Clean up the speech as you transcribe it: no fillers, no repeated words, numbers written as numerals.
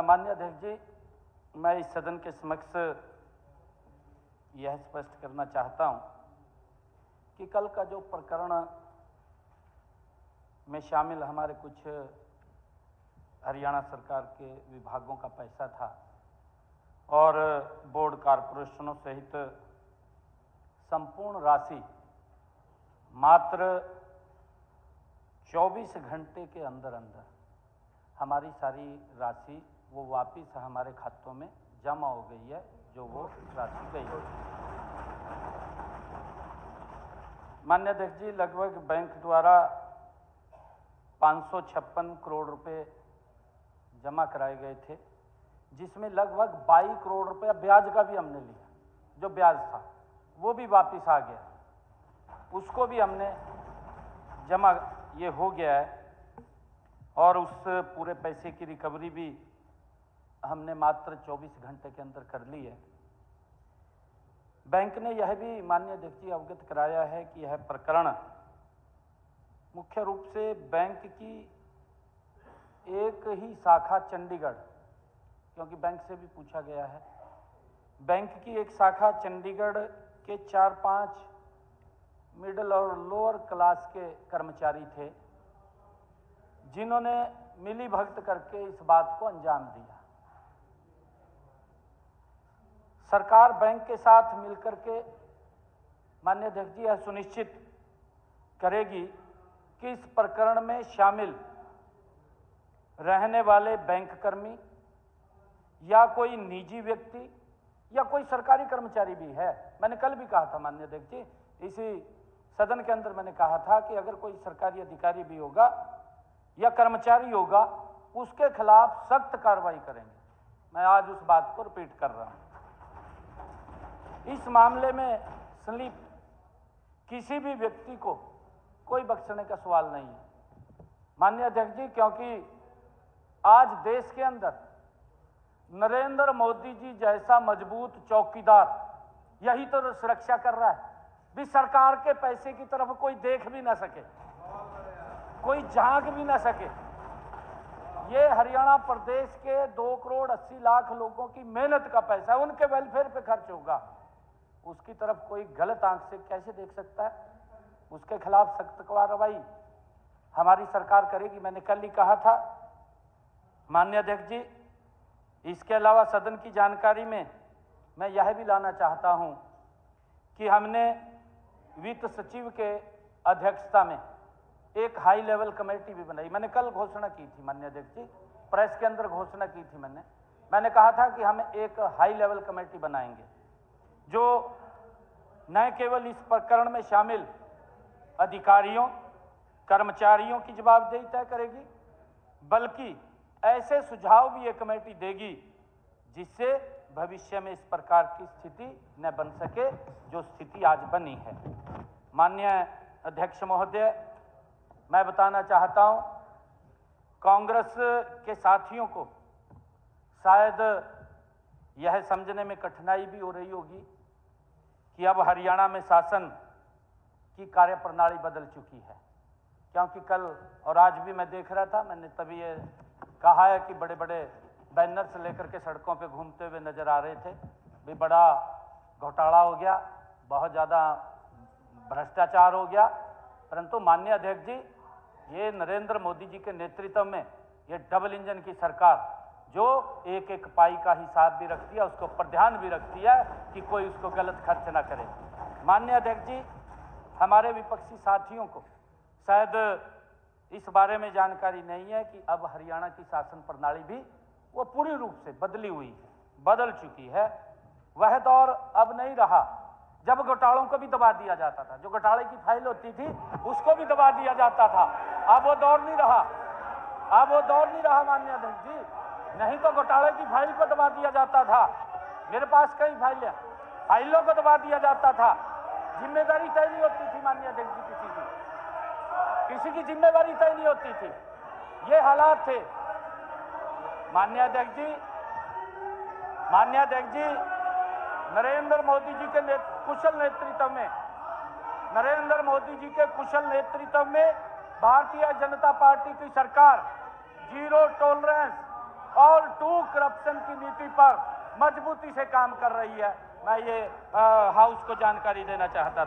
माननीय अध्यक्ष जी, मैं इस सदन के समक्ष यह स्पष्ट करना चाहता हूं कि कल का जो प्रकरण में शामिल हमारे कुछ हरियाणा सरकार के विभागों का पैसा था और बोर्ड कॉरपोरेशनों सहित संपूर्ण राशि मात्र 24 घंटे के अंदर हमारी सारी राशि वो वापस हमारे खातों में जमा हो गई है, जो वो राशि गई है। माननीय अध्यक्ष जी, लगभग बैंक द्वारा 556 करोड़ रुपए जमा कराए गए थे, जिसमें लगभग 22 करोड़ रुपया ब्याज का भी हमने लिया। जो ब्याज था वो भी वापस आ गया, उसको भी हमने जमा ये हो गया है और उस पूरे पैसे की रिकवरी भी हमने मात्र 24 घंटे के अंदर कर ली है। बैंक ने यह भी माननीय अध्यक्ष जी अवगत कराया है कि यह प्रकरण मुख्य रूप से बैंक की एक ही शाखा चंडीगढ़, क्योंकि बैंक से भी पूछा गया है, बैंक की एक शाखा चंडीगढ़ के 4-5 मिडिल और लोअर क्लास के कर्मचारी थे, जिन्होंने मिली भगत करके इस बात को अंजाम दिया। सरकार बैंक के साथ मिलकर के माननीय अध्यक्ष जी यह सुनिश्चित करेगी कि इस प्रकरण में शामिल रहने वाले बैंक कर्मी या कोई निजी व्यक्ति या कोई सरकारी कर्मचारी भी है। मैंने कल भी कहा था माननीय अध्यक्ष जी, इसी सदन के अंदर मैंने कहा था कि अगर कोई सरकारी अधिकारी भी होगा या कर्मचारी होगा, उसके खिलाफ सख्त कार्रवाई करेंगे। मैं आज उस बात को रिपीट कर रहा हूं। इस मामले में संलिप्त किसी भी व्यक्ति को कोई बख्शने का सवाल नहीं है माननीय अध्यक्ष जी, क्योंकि आज देश के अंदर नरेंद्र मोदी जी जैसा मजबूत चौकीदार यही तो सुरक्षा कर रहा है भी सरकार के पैसे की तरफ कोई देख भी ना सके, कोई झांक भी ना सके। ये हरियाणा प्रदेश के 2 करोड़ 80 लाख लोगों की मेहनत का पैसा, उनके वेलफेयर पे खर्च होगा, उसकी तरफ कोई गलत आंख से कैसे देख सकता है? उसके खिलाफ सख्त कार्रवाई हमारी सरकार करेगी। मैंने कल ही कहा था माननीय अध्यक्ष जी। इसके अलावा सदन की जानकारी में मैं यह भी लाना चाहता हूं कि हमने वित्त सचिव के अध्यक्षता में एक हाई लेवल कमेटी भी बनाई। मैंने कल घोषणा की थी माननीय अध्यक्ष जी, प्रेस के अंदर घोषणा की थी मैंने कहा था कि हम एक हाई लेवल कमेटी बनाएंगे जो न केवल इस प्रकरण में शामिल अधिकारियों कर्मचारियों की जवाबदेही तय करेगी, बल्कि ऐसे सुझाव भी ये कमेटी देगी जिससे भविष्य में इस प्रकार की स्थिति न बन सके जो स्थिति आज बनी है। माननीय अध्यक्ष महोदय, मैं बताना चाहता हूं, कांग्रेस के साथियों को शायद यह समझने में कठिनाई भी हो रही होगी कि अब हरियाणा में शासन की कार्यप्रणाली बदल चुकी है, क्योंकि कल और आज भी मैं देख रहा था, मैंने तभी ये कहा है कि बड़े बड़े बैनर्स लेकर के सड़कों पे घूमते हुए नजर आ रहे थे भी बड़ा घोटाला हो गया, बहुत ज़्यादा भ्रष्टाचार हो गया। परंतु माननीय अध्यक्ष जी, ये नरेंद्र मोदी जी के नेतृत्व में ये डबल इंजन की सरकार जो एक एक पाई का हिसाब भी रखती है, उसके ऊपर ध्यान भी रखती है कि कोई उसको गलत खर्च ना करे। माननीय अध्यक्ष जी, हमारे विपक्षी साथियों को शायद इस बारे में जानकारी नहीं है कि अब हरियाणा की शासन प्रणाली भी वो पूरी रूप से बदली हुई है, बदल चुकी है। वह दौर अब नहीं रहा जब घोटालों को भी दबा दिया जाता था, जो घोटाले की फाइल होती थी उसको भी दबा दिया जाता था। अब वो दौर नहीं रहा, अब वो दौर नहीं रहा माननीय अध्यक्ष जी। नहीं तो घोटाले की फाइल को दबा दिया जाता था, मेरे पास कई फाइलों को दबा दिया जाता था, जिम्मेदारी तय नहीं होती थी माननीय अध्यक्ष जी, किसी की जिम्मेदारी तय नहीं होती थी। ये हालात थे माननीय अध्यक्ष जी। नरेंद्र मोदी जी के कुशल नेतृत्व में भारतीय जनता पार्टी की सरकार zero tolerance, all to corruption की नीति पर मजबूती से काम कर रही है। मैं ये हाउस को जानकारी देना चाहता था।